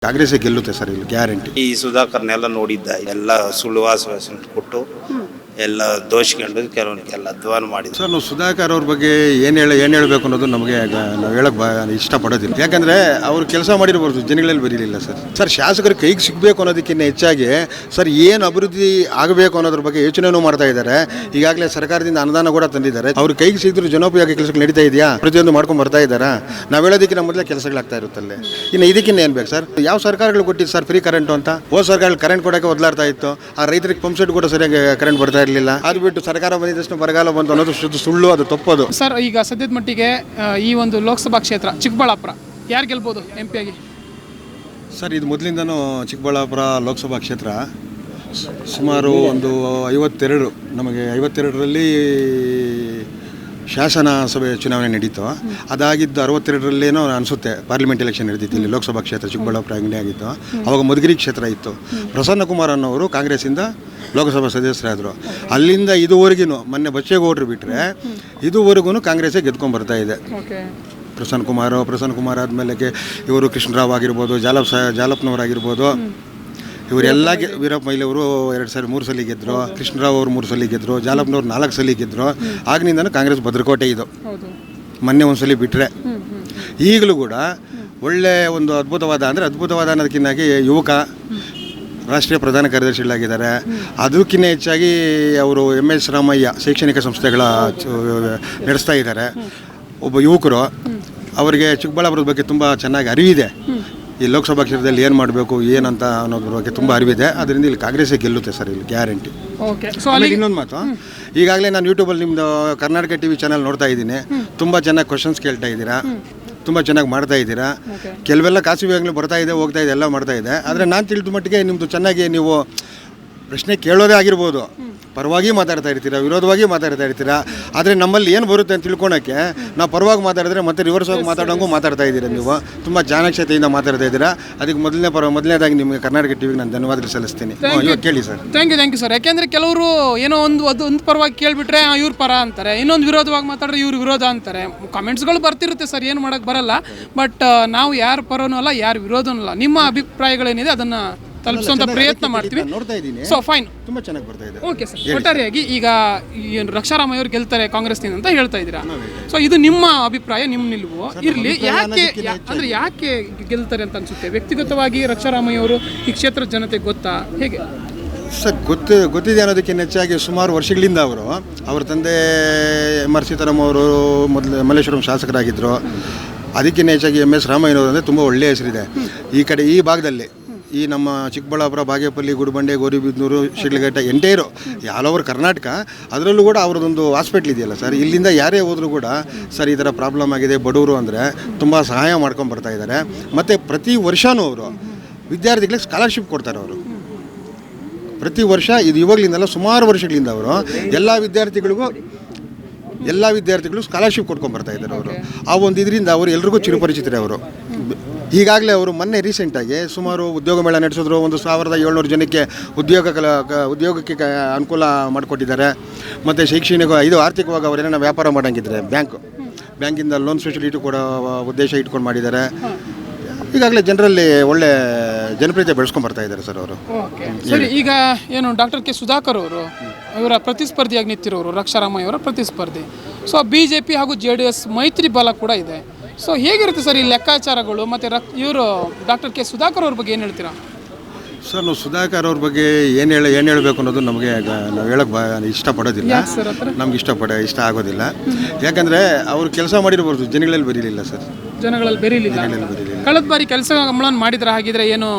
Congress ಗೆಲ್ಲುತ್ತೆ sir, ಇಲ್ಲಿ guarantee. ಈ ಸುಧಾಕರ್ನೆಲ್ಲ ನೋಡಿದ್ದ ಎಲ್ಲ ಸುಳ್ಳು ಆಶ್ವಾಸನೆ ಕೊಟ್ಟು ಎಲ್ಲ ದೋಷಿಕೊಂಡು ಕೆಲವನಿಗೆಲ್ಲ ಅಧ್ವಾನ ಮಾಡಿದ್ರು. ಸರ್, ನಾವು ಸುಧಾಕರ್ ಅವ್ರ ಬಗ್ಗೆ ಏನು ಹೇಳಬೇಕು ಅನ್ನೋದು ನಮಗೆ ನಾವು ಹೇಳಕ್ಕೆ ಇಷ್ಟಪಡೋದಿಲ್ಲ. ಯಾಕಂದರೆ ಅವರು ಕೆಲಸ ಮಾಡಿರ್ಬೋದು, ಜನಗಳಲ್ಲಿ ಬರೀಲಿಲ್ಲ ಸರ್. ಶಾಸಕರ ಕೈಗೆ ಸಿಗಬೇಕು ಅನ್ನೋದಕ್ಕಿಂತ ಹೆಚ್ಚಾಗಿ ಸರ್ ಏನು ಅಭಿವೃದ್ಧಿ ಆಗಬೇಕು ಅನ್ನೋದ್ರ ಬಗ್ಗೆ ಯೋಚನೆನೂ ಮಾಡ್ತಾ ಇದ್ದಾರೆ. ಈಗಾಗಲೇ ಸರ್ಕಾರದಿಂದ ಅನುದಾನ ಕೂಡ ತಂದಿದ್ದಾರೆ. ಅವ್ರ ಕೈಗೆ ಸಿಗಿದ್ರು ಜನೋಪಯೋಗಿ ಕೆಲಸಗಳು ನಡೀತಾ ಇದೆಯಾ, ಪ್ರತಿಯೊಂದು ಮಾಡ್ಕೊಂಡು ಬರ್ತಾ ಇದ್ದಾರಾ? ನಾವು ಹೇಳೋದಕ್ಕಿಂತ ಮೊದಲೇ ಕೆಲಸಗಳಾಗ್ತಾ ಇರುತ್ತಲ್ಲೇ. ಇನ್ನು ಇದಕ್ಕಿಂತ ಏನು ಬೇಕು ಸರ್? ಯಾವ ಸರ್ಕಾರಗಳು ಕೊಟ್ಟಿದ್ದು ಸರ್ ಫ್ರೀ ಕರೆಂಟು ಅಂತ? ಹೋದ ಸರ್ಕಾರ ಕರೆಂಟ್ ಕೊಡೋಕ್ಕೆ ಒದ್ಲಾಡ್ತಾ ಇತ್ತು. ಆ ರೈತರಿಗೆ ಪಂಪ್ ಸೆಟ್ ಕೂಡ ಸರಿಯಾಗಿ ಕರೆಂಟ್ ಬರ್ತಾ ಇರಲಿಲ್ಲ. ಅದು ಬಿಟ್ಟು ಸರ್ಕಾರ ಬಂದಿದ್ದಷ್ಟು ಬರಗಾಲ ಬಂತು ಅನ್ನೋದು ಸುಳ್ಳು, ಅದು ತಪ್ಪದು ಸರ್. ಈಗ ಸದ್ಯದ ಮಟ್ಟಿಗೆ ಈ ಒಂದು ಲೋಕಸಭಾ ಕ್ಷೇತ್ರ ಚಿಕ್ಕಬಳ್ಳಾಪುರ ಯಾರು ಗೆಲ್ಬೋದು MP ಆಗಿ? ಸರ್, ಇದು ಮೊದಲಿಂದನೂ ಚಿಕ್ಕಬಳ್ಳಾಪುರ ಲೋಕಸಭಾ ಕ್ಷೇತ್ರ ಸುಮಾರು ಒಂದು 52 ನಮಗೆ 52ರಲ್ಲಿ ಶಾಸನಸಭೆ ಚುನಾವಣೆ ನಡೀತು. ಅದಾಗಿದ್ದು 62ರಲ್ಲೇನೋ ಅನಿಸುತ್ತೆ ಪಾರ್ಲಿಮೆಂಟ್ ಎಲೆಕ್ಷನ್ ನಡೆದಿತ್ತು ಇಲ್ಲಿ ಲೋಕಸಭಾ ಕ್ಷೇತ್ರ ಚಿಕ್ಕಬಳ್ಳಾಪುರ ಅಂಗಡಿ ಆಗಿತ್ತು. ಅವಾಗ ಮಧುಗಿರಿ ಕ್ಷೇತ್ರ ಇತ್ತು. ಪ್ರಸನ್ನ ಕುಮಾರ್ ಅನ್ನೋರು ಕಾಂಗ್ರೆಸ್ಸಿಂದ ಲೋಕಸಭಾ ಸದಸ್ಯರಾದರು. ಅಲ್ಲಿಂದ ಇದುವರೆಗೂ ಮೊನ್ನೆ ಬಚ್ಚೇಗೌಡರು ಬಿಟ್ಟರೆ ಇದುವರೆಗೂ ಕಾಂಗ್ರೆಸ್ಸೇ ಗೆದ್ಕೊಂಡು ಬರ್ತಾ ಇದೆ. ಪ್ರಸನ್ನ ಕುಮಾರ್ ಆದಮೇಲೆ ಇವರು ಕೃಷ್ಣರಾವ್ ಆಗಿರ್ಬೋದು, ಜಾಲಪ್ಪನವರಾಗಿರ್ಬೋದು, ಇವರೆಲ್ಲ ವೀರಪ್ಪ ಮೊಯ್ಲಿ ಅವರು 3 ಸಲ ಗೆದ್ದರು. ಕೃಷ್ಣರಾವ್ ಅವರು 3 ಸಲ ಗೆದ್ದರು. ಜಾಲಪ್ಪನವ್ರು 4 ಸಲ ಗೆದ್ದರು. ಆಗಿನಿಂದನೂ ಕಾಂಗ್ರೆಸ್ ಭದ್ರಕೋಟೆ ಇದು. ಮೊನ್ನೆ ಒಂದು ಸಲ ಬಿಟ್ಟರೆ ಈಗಲೂ ಕೂಡ ಒಳ್ಳೆ ಒಂದು ಅದ್ಭುತವಾದ ಅನ್ನೋದಕ್ಕಿಂತಾಗಿ ಯುವಕ ರಾಷ್ಟ್ರೀಯ ಪ್ರಧಾನ ಕಾರ್ಯದರ್ಶಿಗಳಾಗಿದ್ದಾರೆ. ಅದಕ್ಕಿಂತ ಹೆಚ್ಚಾಗಿ ಅವರು MS ರಾಮಯ್ಯ ಶೈಕ್ಷಣಿಕ ಸಂಸ್ಥೆಗಳ ನಡೆಸ್ತಾ ಇದ್ದಾರೆ. ಒಬ್ಬ ಯುವಕರು, ಅವರಿಗೆ ಚಿಕ್ಕಬಳ್ಳಾಪುರದ ಬಗ್ಗೆ ತುಂಬ ಚೆನ್ನಾಗಿ ಅರಿವಿದೆ. ಈ ಲೋಕಸಭಾ ಕ್ಷೇತ್ರದಲ್ಲಿ ಏನು ಮಾಡಬೇಕು ಏನಂತ ಅನ್ನೋದ್ರ ಬಗ್ಗೆ ತುಂಬ ಅರಿವಿದೆ. ಅದರಿಂದ ಇಲ್ಲಿ ಕಾಂಗ್ರೆಸ್ಸೇ ಗೆಲ್ಲುತ್ತೆ ಸರ್, ಇಲ್ಲಿ ಗ್ಯಾರಂಟಿ. ಇನ್ನೊಂದು ಮಾತು, ಈಗಾಗಲೇ ನಾನು ಯೂಟ್ಯೂಬಲ್ಲಿ ನಿಮ್ಮದು ಕರ್ನಾಟಕ TV ಚಾನಲ್ ನೋಡ್ತಾ ಇದ್ದೀನಿ. ತುಂಬ ಚೆನ್ನಾಗಿ ಕ್ವಶನ್ಸ್ ಕೇಳ್ತಾ ಇದ್ದೀರಾ, ತುಂಬ ಚೆನ್ನಾಗಿ ಮಾಡ್ತಾ ಇದ್ದೀರಾ. ಕೆಲವೆಲ್ಲ ಖಾಸಗಿಯಾಗಲೂ ಬರ್ತಾ ಇದೆ, ಹೋಗ್ತಾ ಇದೆ, ಎಲ್ಲ ಮಾಡ್ತಾ ಇದೆ. ಆದರೆ ನಾನು ತಿಳಿದ ಮಟ್ಟಿಗೆ ನಿಮ್ಮದು ಚೆನ್ನಾಗಿ ನೀವು ಪ್ರಶ್ನೆ ಕೇಳೋದೇ ಆಗಿರ್ಬೋದು, ಪರವಾಗಿ ಮಾತಾಡ್ತಾ ಇರ್ತೀರಾ, ವಿರೋಧವಾಗಿ ಮಾತಾಡ್ತಾ ಇರ್ತೀರಾ. ಆದರೆ ನಮ್ಮಲ್ಲಿ ಏನು ಬರುತ್ತೆ ಅಂತ ತಿಳ್ಕೊಳಕ್ಕೆ ನಾವು ಪರವಾಗಿ ಮಾತಾಡಿದ್ರೆ ಮತ್ತೆ ರಿವರ್ಸ್ ಆಗಿ ಮಾತಾಡೋಂಗೂ ಮಾತಾಡ್ತಾ ಇದ್ದೀರಾ. ನೀವು ತುಂಬ ಚಾಣಕ್ಷತೆಯಿಂದ ಮಾತಾಡ್ತಾ ಇದ್ದೀರಾ. ಅದಕ್ಕೆ ಮೊದಲನೇದಾಗಿ ನಿಮಗೆ ಕರ್ನಾಟಕ ಟಿವಿಗೆ ನಾನು ಧನ್ಯವಾದ ಸಲ್ಲಿಸ್ತೀನಿ. ಕೇಳಿ ಸರ್. Thank you sir. ಯಾಕೆಂದರೆ ಕೆಲವರು ಏನೋ ಒಂದು ಪರವಾಗಿ ಕೇಳಿಬಿಟ್ರೆ ಇವ್ರ ಪರ ಅಂತಾರೆ, ಇನ್ನೊಂದು ವಿರೋಧವಾಗಿ ಮಾತಾಡಿದ್ರೆ ಇವ್ರ ವಿರೋಧ ಅಂತಾರೆ. ಕಮೆಂಟ್ಸ್ಗಳು ಬರ್ತಿರುತ್ತೆ ಸರ್, ಏನು ಮಾಡೋಕ್ಕೆ ಬರಲ್ಲ. ಬಟ್ ನಾವು ಯಾರ ಪರನೂ ಅಲ್ಲ, ಯಾರ ವಿರೋಧನೂ ಅಲ್ಲ. ನಿಮ್ಮ ಅಭಿಪ್ರಾಯಗಳೇನಿದೆ ಅದನ್ನು ತಲುಪಿಸುವಂತ ಪ್ರಯತ್ನ ಮಾಡ್ತೀವಿ. ನೋಡ್ತಾ ಇದ್ದೀನಿ. ಸೊ ಫೈನ್, ತುಂಬಾ ಚೆನ್ನಾಗಿ ಬರ್ತಾ ಇದೆ. Okay sir. ಒಟ್ಟಾರೆಯಾಗಿ ಈಗ ರಕ್ಷಾರಾಮಯ್ಯ ಅವರು ಗೆಲ್ತಾರೆ ಕಾಂಗ್ರೆಸ್ನಿಂದ ಅಂತ ಹೇಳ್ತಾ ಇದ್ದೀರಾ. ಸೊ ಇದು ನಿಮ್ಮ ಅಭಿಪ್ರಾಯ, ನಿಮ್ಮ ನಿಲುವು ಇರಲಿ. ಯಾಕೆ ಗೆಲ್ತಾರೆ ಅಂತ ಅನ್ಸುತ್ತೆ? ವ್ಯಕ್ತಿಗತವಾಗಿ ರಕ್ಷಾರಾಮಯ್ಯ ಅವರು ಈ ಕ್ಷೇತ್ರದ ಜನತೆಗೆ ಗೊತ್ತಾ, ಹೇಗೆ ಸರ್? ಗೊತ್ತಿದೆ ಅನ್ನೋದಕ್ಕಿಂತ ಹೆಚ್ಚಾಗಿ ಸುಮಾರು ವರ್ಷಗಳಿಂದ ಅವ್ರ ತಂದೆ MR ಸೀತಾರಾಮ್ ಅವರು ಮೊದಲು ಮಲ್ಲೇಶ್ವರಂ ಶಾಸಕರಾಗಿದ್ದರು. ಅದಕ್ಕಿಂತ ಹೆಚ್ಚಾಗಿ MS ರಾಮಯ್ಯನವರು ಅಂದರೆ ತುಂಬ ಒಳ್ಳೆಯ ಹೆಸರಿದೆ ಈ ಕಡೆ, ಈ ಭಾಗದಲ್ಲಿ. ಈ ನಮ್ಮ ಚಿಕ್ಕಬಳ್ಳಾಪುರ, ಬಾಗೇಪಲ್ಲಿ, ಗುಡಿಬಂಡೆ, ಗೌರಿಬಿದನೂರು, ಶಿಡ್ಲಘಟ್ಟ, ಎಂಟೈರು ಆಲ್ ಓವರ್ ಕರ್ನಾಟಕ. ಅದರಲ್ಲೂ ಕೂಡ ಅವ್ರದ್ದೊಂದು ಹಾಸ್ಪಿಟ್ಲ್ ಇದೆಯಲ್ಲ ಸರ್, ಇಲ್ಲಿಂದ ಯಾರೇ ಹೋದರೂ ಕೂಡ ಸರ್ ಈ ಥರ ಪ್ರಾಬ್ಲಮ್ ಆಗಿದೆ ಬಡವರು ಅಂದರೆ ತುಂಬ ಸಹಾಯ ಮಾಡ್ಕೊಂಡು ಬರ್ತಾ ಇದ್ದಾರೆ. ಮತ್ತು ಪ್ರತಿ ವರ್ಷವೂ ಅವರು ವಿದ್ಯಾರ್ಥಿಗಳಿಗೆ ಸ್ಕಾಲರ್ಶಿಪ್ ಕೊಡ್ತಾರೆ. ಅವರು ಪ್ರತಿ ವರ್ಷ, ಇದು ಇವಾಗಲಿಂದಲ್ಲ ಸುಮಾರು ವರ್ಷಗಳಿಂದ ಅವರು ಎಲ್ಲ ವಿದ್ಯಾರ್ಥಿಗಳು ಸ್ಕಾಲರ್ಶಿಪ್ ಕೊಟ್ಕೊಂಡು ಬರ್ತಾ ಇದ್ದಾರೆ. ಅವರು ಆ ಒಂದು ಇದರಿಂದ ಅವರು ಎಲ್ರಿಗೂ ಚಿರಪರಿಚಿತರೆ. ಅವರು ಈಗಾಗಲೇ ಅವರು ಮೊನ್ನೆ ರೀಸೆಂಟಾಗಿ ಸುಮಾರು ಉದ್ಯೋಗ ಮೇಳ ನಡೆಸಿದ್ರು. 1700 ಜನಕ್ಕೆ ಉದ್ಯೋಗಕ್ಕೆ ಅನುಕೂಲ ಮಾಡಿಕೊಟ್ಟಿದ್ದಾರೆ. ಮತ್ತು ಶೈಕ್ಷಣಿಕ ಆರ್ಥಿಕವಾಗಿ ಅವರೇನೋ ವ್ಯಾಪಾರ ಮಾಡೋಂಗಿದ್ರೆ ಬ್ಯಾಂಕಿಂದ ಲೋನ್ ಫೆಸಿಲಿಟಿ ಕೊಡೋ ಉದ್ದೇಶ ಇಟ್ಕೊಂಡು ಮಾಡಿದ್ದಾರೆ. ಈಗಾಗಲೇ ಜನರಲ್ಲಿ ಒಳ್ಳೆ ಜನಪ್ರಿಯತೆ ಬೆಳೆಸ್ಕೊಂಡು ಬರ್ತಾ ಇದ್ದಾರೆ ಸರ್ ಅವರು. ಸರಿ, ಈಗ ಏನು ಡಾಕ್ಟರ್ ಕೆ ಸುಧಾಕರ್ ಅವರು ಇವರ ಪ್ರತಿಸ್ಪರ್ಧಿಯಾಗಿ ನಿಂತಿರೋರು, ರಕ್ಷಾರಾಮಯ್ಯ ಅವರ ಪ್ರತಿಸ್ಪರ್ಧಿ. ಸೊ BJP ಹಾಗೂ JDS ಮೈತ್ರಿ ಬಲ ಕೂಡ ಇದೆ. ಸೊ ಹೇಗಿರುತ್ತೆ ಸರ್ ಈ ಲೆಕ್ಕಾಚಾರಗಳು? ಮತ್ತು ಇವರು ಡಾಕ್ಟರ್ ಕೆ ಸುಧಾಕರ್ ಅವ್ರ ಬಗ್ಗೆ ಏನು ಹೇಳ್ತೀರಾ ಸರ್? ನಾವು ಸುಧಾಕರ್ ಅವ್ರ ಬಗ್ಗೆ ಏನು ಹೇಳಬೇಕು ಅನ್ನೋದು ನಮಗೆ ನಾವು ಹೇಳಕ್ಕೆ ಇಷ್ಟಪಡೋದಿಲ್ಲ. ನಮ್ಗೆ ಇಷ್ಟ ಆಗೋದಿಲ್ಲ. ಯಾಕಂದರೆ ಅವರು ಕೆಲಸ ಮಾಡಿರ್ಬೋದು, ಜನಗಳಲ್ಲಿ ಬರೀಲಿಲ್ಲ ಸರ್. ಜನಗಳಲ್ಲಿ ಬೆರೀಲಿಲ್ಲ. ಕಳೆದ ಬಾರಿ ಕೆಲಸ ಮಾಡಿದ್ರೆ ಹಾಗಿದ್ರೆ ಏನು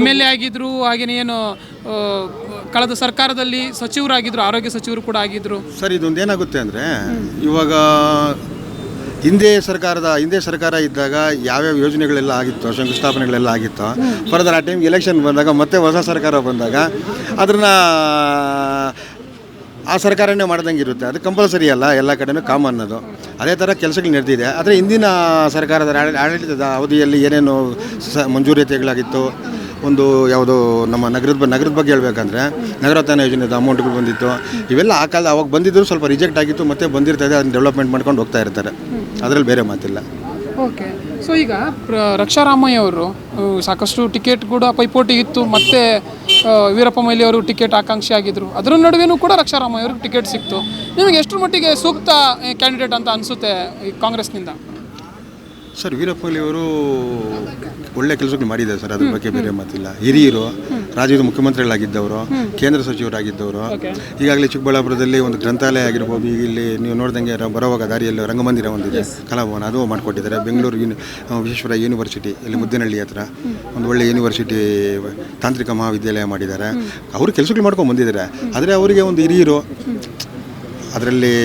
MLA ಆಗಿದ್ರು, ಹಾಗೇನೆ ಏನು ಕಳೆದ ಸರ್ಕಾರದಲ್ಲಿ ಸಚಿವರಾಗಿದ್ರು, ಆರೋಗ್ಯ ಸಚಿವರು ಕೂಡ ಆಗಿದ್ರು ಸರ್. ಇದೊಂದು ಏನಾಗುತ್ತೆ ಅಂದರೆ, ಇವಾಗ ಹಿಂದೆ ಸರ್ಕಾರ ಇದ್ದಾಗ ಯಾವ್ಯಾವ ಯೋಜನೆಗಳೆಲ್ಲ ಆಗಿತ್ತು, ಶಂಕುಸ್ಥಾಪನೆಗಳೆಲ್ಲ ಆಗಿತ್ತು. ಫರ್ದರ್ ಆ ಟೈಮ್ ಎಲೆಕ್ಷನ್ ಬಂದಾಗ ಮತ್ತೆ ಹೊಸ ಸರ್ಕಾರ ಬಂದಾಗ ಅದನ್ನು ಆ ಸರ್ಕಾರನೇ ಮಾಡ್ದಂಗೆ ಇರುತ್ತೆ. ಅದು ಕಂಪಲ್ಸರಿ ಅಲ್ಲ, ಎಲ್ಲ ಕಡೆನೂ ಕಾಮನ್ ಅದು. ಅದೇ ಥರ ಕೆಲಸಗಳು ನಡೆದಿದೆ. ಆದರೆ ಹಿಂದಿನ ಸರ್ಕಾರದ ಆಡಳಿತದ ಅವಧಿಯಲ್ಲಿ ಏನೇನು ಮಂಜೂರಿತೆಗಳಾಗಿತ್ತು, ಒಂದು ಯಾವುದು ನಮ್ಮ ನಗರದ ಬಗ್ಗೆ ಹೇಳ್ಬೇಕಂದ್ರೆ ನಗರೋತ್ಥಾನ ಯೋಜನೆದ ಅಮೌಂಟ್ಗಳು ಬಂದಿತ್ತು. ಇವೆಲ್ಲ ಆ ಕಾಲ ಅವಾಗ ಬಂದಿದ್ದರೂ ಸ್ವಲ್ಪ ರಿಜೆಕ್ಟ್ ಆಗಿತ್ತು, ಮತ್ತೆ ಬಂದಿರ್ತದೆ. ಅದನ್ನ ಡೆವಲಪ್ಮೆಂಟ್ ಮಾಡ್ಕೊಂಡು ಹೋಗ್ತಾ ಇರ್ತಾರೆ. ಅದರಲ್ಲಿ ಬೇರೆ ಮಾತಿಲ್ಲ. ಓಕೆ. ಸೊ ಈಗ ರಕ್ಷಾರಾಮಯ್ಯ ಅವರು ಸಾಕಷ್ಟು ಟಿಕೆಟ್ ಕೂಡ ಪೈಪೋಟಿ ಇತ್ತು, ಮತ್ತೆ ವೀರಪ್ಪ ಮೊಯ್ಲಿ ಅವರು ಟಿಕೆಟ್ ಆಕಾಂಕ್ಷಿ ಆಗಿದ್ದರು. ಅದರ ನಡುವೆನೂ ಕೂಡ ರಕ್ಷಾರಾಮಯ್ಯ ಅವ್ರಿಗೆ ಟಿಕೆಟ್ ಸಿಕ್ತು. ನಿಮಗೆ ಎಷ್ಟರ ಮಟ್ಟಿಗೆ ಸೂಕ್ತ ಕ್ಯಾಂಡಿಡೇಟ್ ಅಂತ ಅನಿಸುತ್ತೆ ಈ ಕಾಂಗ್ರೆಸ್ನಿಂದ? ಸರ್, ವೀರಪ್ಪ ಮೊಯ್ಲಿ ಅವರು ಒಳ್ಳೆ ಕೆಲಸಗಳು ಮಾಡಿದ್ದಾರೆ ಸರ್, ಅದ್ರ ಬಗ್ಗೆ ಬೇರೆ ಮಾತಿಲ್ಲ. ಹಿರಿಯರು, ರಾಜ್ಯದ ಮುಖ್ಯಮಂತ್ರಿಗಳಾಗಿದ್ದವರು, ಕೇಂದ್ರ ಸಚಿವರಾಗಿದ್ದವರು. ಈಗಾಗಲೇ ಚಿಕ್ಕಬಳ್ಳಾಪುರದಲ್ಲಿ ಒಂದು ಗ್ರಂಥಾಲಯ ಆಗಿರ್ಬೋದು, ಈಗ ಇಲ್ಲಿ ನೀವು ನೋಡ್ದಂಗೆ ಬರುವಾಗ ದಾರಿಯಲ್ಲಿ ರಂಗಮಂದಿರ ಒಂದಿದೆ, ಕಲಾಭವನ, ಅದು ಮಾಡಿಕೊಟ್ಟಿದ್ದಾರೆ. ಬೆಂಗಳೂರು ವಿಶ್ವೇಶ್ವರ ಯೂನಿವರ್ಸಿಟಿ ಇಲ್ಲಿ ಮುದ್ದೇನಹಳ್ಳಿ ಹತ್ರ ಒಂದು ಒಳ್ಳೆ ಯೂನಿವರ್ಸಿಟಿ ತಾಂತ್ರಿಕ ಮಹಾವಿದ್ಯಾಲಯ ಮಾಡಿದ್ದಾರೆ. ಅವರು ಕೆಲಸಗಳು ಮಾಡ್ಕೊಂಡು ಬಂದಿದ್ದಾರೆ. ಆದರೆ ಅವರಿಗೆ ಒಂದು ಹಿರಿಯರು, ಅದರಲ್ಲಿ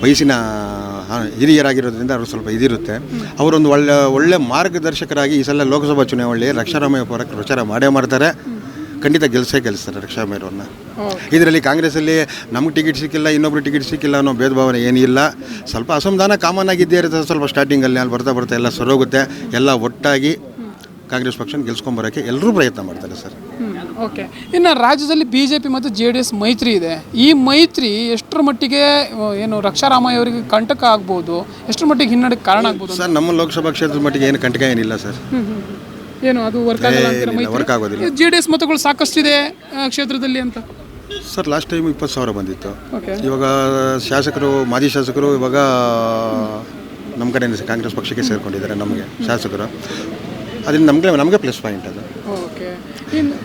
ವಯಸ್ಸಿನ ಹಿರಿಯರಾಗಿರೋದ್ರಿಂದ ಅವರು ಸ್ವಲ್ಪ ಇದಿರುತ್ತೆ. ಅವರೊಂದು ಒಳ್ಳೆ ಮಾರ್ಗದರ್ಶಕರಾಗಿ ಈ ಸಲ ಲೋಕಸಭಾ ಚುನಾವಣೆಯಲ್ಲಿ ರಕ್ಷಾರಾಮಯ್ಯ ಪರಕ್ಕೆ ಪ್ರಚಾರ ಮಾಡೇ ಮಾಡ್ತಾರೆ. ಖಂಡಿತ ಗೆಲ್ಲಿಸ್ತಾರೆ ರಕ್ಷಾರಾಮಯ್ಯವ್ರನ್ನ. ಇದರಲ್ಲಿ ಕಾಂಗ್ರೆಸ್ಸಲ್ಲಿ ನಮಗೆ ಟಿಕೆಟ್ ಸಿಕ್ಕಿಲ್ಲ, ಇನ್ನೊಬ್ರು ಟಿಕೆಟ್ ಸಿಕ್ಕಿಲ್ಲ ಅನ್ನೋ ಭೇದ ಭಾವನೆ ಏನಿಲ್ಲ. ಸ್ವಲ್ಪ ಅಸಮಾಧಾನ ಕಾಮನ್ ಆಗಿದ್ದೇ ಇರುತ್ತೆ ಸ್ವಲ್ಪ ಸ್ಟಾರ್ಟಿಂಗಲ್ಲಿ. ಅಲ್ಲಿ ಬರ್ತಾ ಎಲ್ಲ ಸರೋಗುತ್ತೆ. ಎಲ್ಲ ಒಟ್ಟಾಗಿ ಕಾಂಗ್ರೆಸ್ ಪಕ್ಷನ ಗೆಲ್ಸ್ಕೊಂಬರೋಕ್ಕೆ ಎಲ್ಲರೂ ಪ್ರಯತ್ನ ಮಾಡ್ತಾರೆ ಸರ್. ಓಕೆ. ಇನ್ನು ರಾಜ್ಯದಲ್ಲಿ BJP ಮತ್ತು JDS ಮೈತ್ರಿ ಇದೆ. ಈ ಮೈತ್ರಿ ಎಷ್ಟರ ಮಟ್ಟಿಗೆ ಏನು ರಕ್ಷಾರಾಮಯ್ಯ ಅವರಿಗೆ ಕಂಟಕ ಆಗ್ಬೋದು, ಎಷ್ಟರ ಮಟ್ಟಿಗೆ ಹಿನ್ನಡೆಗೆ ಕಾರಣ ಆಗ್ಬೋದು ಸರ್? ನಮ್ಮ ಲೋಕಸಭಾ ಕ್ಷೇತ್ರದ ಮಟ್ಟಿಗೆ ಏನು ಕಂಟಕ ಏನಿಲ್ಲ ಸರ್. ಏನು ಅದು ವರ್ಕ್ ಆಗೋದಿಲ್ಲ. JDS ಮತಗಳು ಸಾಕಷ್ಟಿದೆ ಕ್ಷೇತ್ರದಲ್ಲಿ ಅಂತ ಸರ್. ಲಾಸ್ಟ್ ಟೈಮ್ 20,000 ಬಂದಿತ್ತು. ಇವಾಗ ಮಾಜಿ ಶಾಸಕರು ಇವಾಗ ನಮ್ಮ ಕಡೆ ಕಾಂಗ್ರೆಸ್ ಪಕ್ಷಕ್ಕೆ ಸೇರಿಕೊಂಡಿದ್ದಾರೆ. ನಮಗೆ ಶಾಸಕರು ಅದರಿಂದ ನಮಗೆ ಪ್ಲಸ್ ಪಾಯಿಂಟ್ ಅದು.